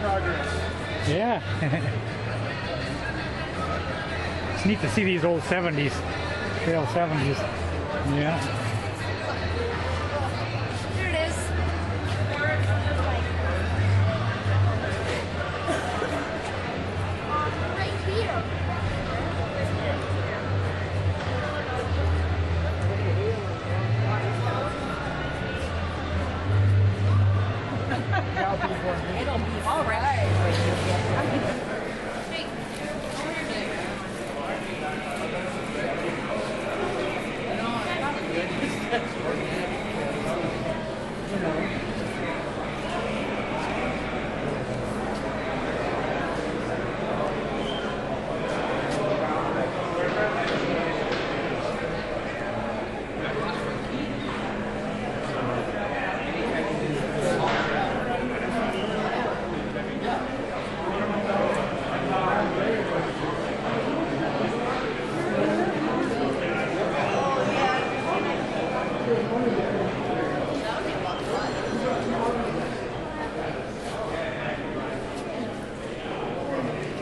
progress. Yeah. It's neat to see these old 70s, trail 70s. Yeah. Here it is. Right here. It'll be all right.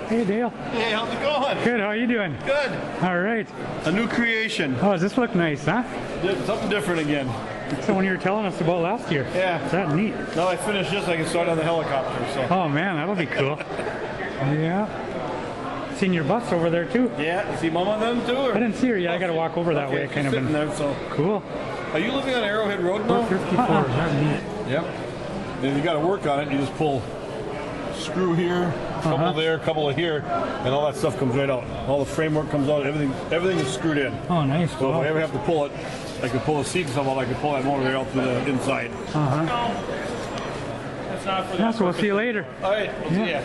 Hey Dale. Hey, how's it going? Good, how you doing? Good. All right. A new creation. Oh, does this look nice, huh? Something different again. It's the one you were telling us about last year. Yeah. Is that neat? Now I finish this, I can start on the helicopter. So. Oh man, that'll be cool. Yeah. Seen your bus over there too. Yeah. You see Mom on them too? Or? I didn't see her yet. I got to walk over that way. She's Kind of sitting been there. So. cool. Are you living on Arrowhead Road now? 54. Is that neat? Yep. And if you got to work on it, you just pull screw here, couple there, couple of here, and all that stuff comes right out. All the framework comes out. Everything is screwed in. Oh, nice. So Wow. if I ever have to pull it, I can pull the seat and stuff out. I can pull that motor right out through the inside. That's not for Yeah, so we'll see you later. All right. We'll see ya.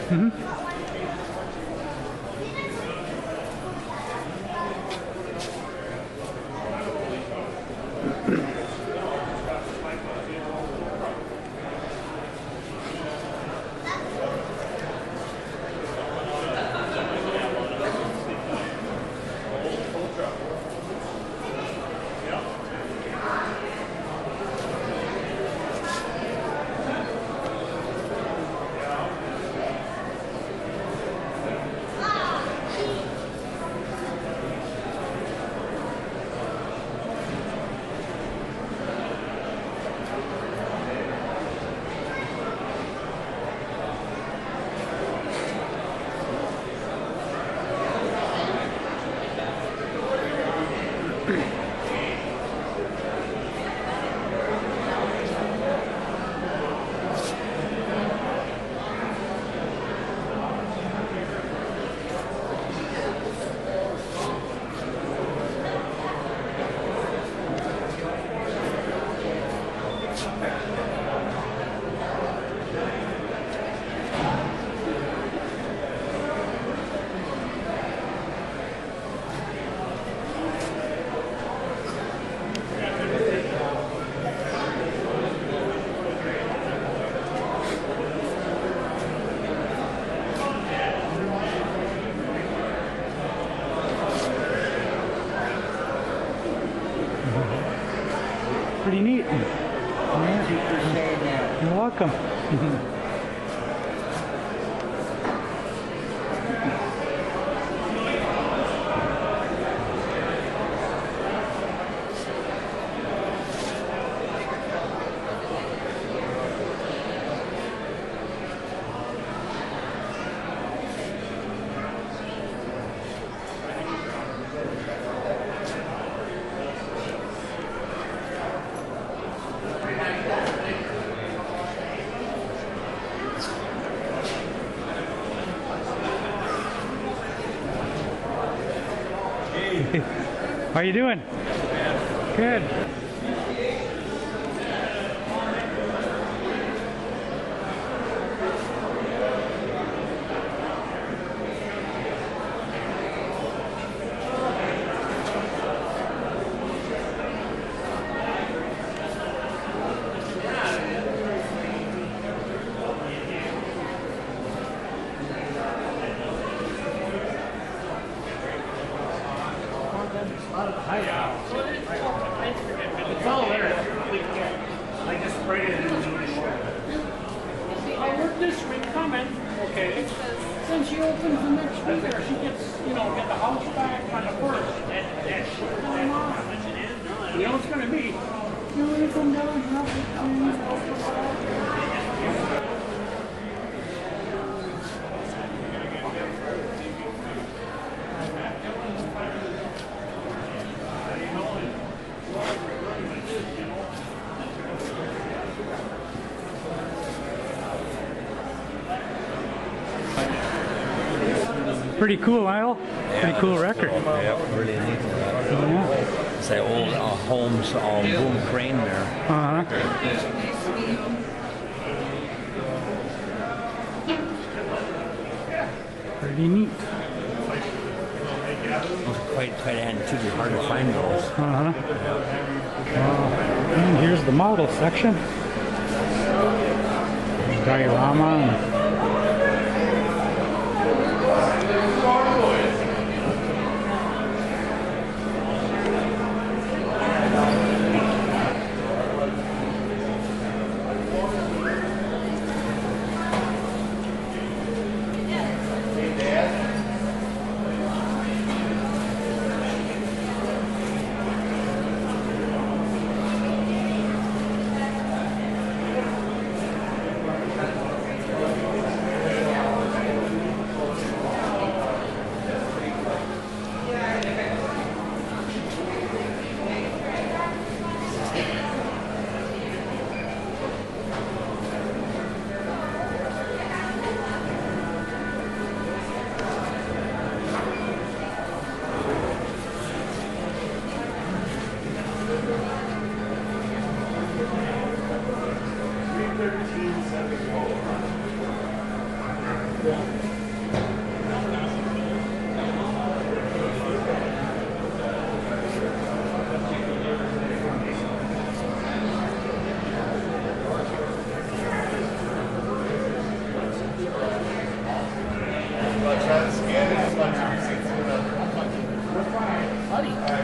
Pretty neat. Yeah. You're welcome. How you doing? Good. happens the next week, or she gets, you know, get the house back on the first. You know, it's going to be, you know, when you come down, help with things, help with all. Pretty cool, Al. Pretty cool record. Yeah, really neat. Yeah. It's like old Holmes boom crane there. Uh-huh. Pretty neat. Those are quite antique, hard to find those. Uh-huh. And here's the model section. There's diorama and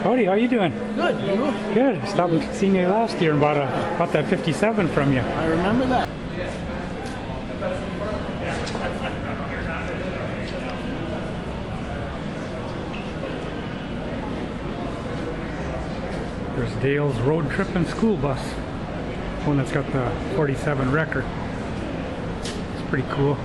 Howdy, how you doing? Good, you? Good. Stopped and seen you last year and bought that 57 from you. I remember that. There's Dale's road trip and school bus. One that's got the 47 record. It's pretty cool.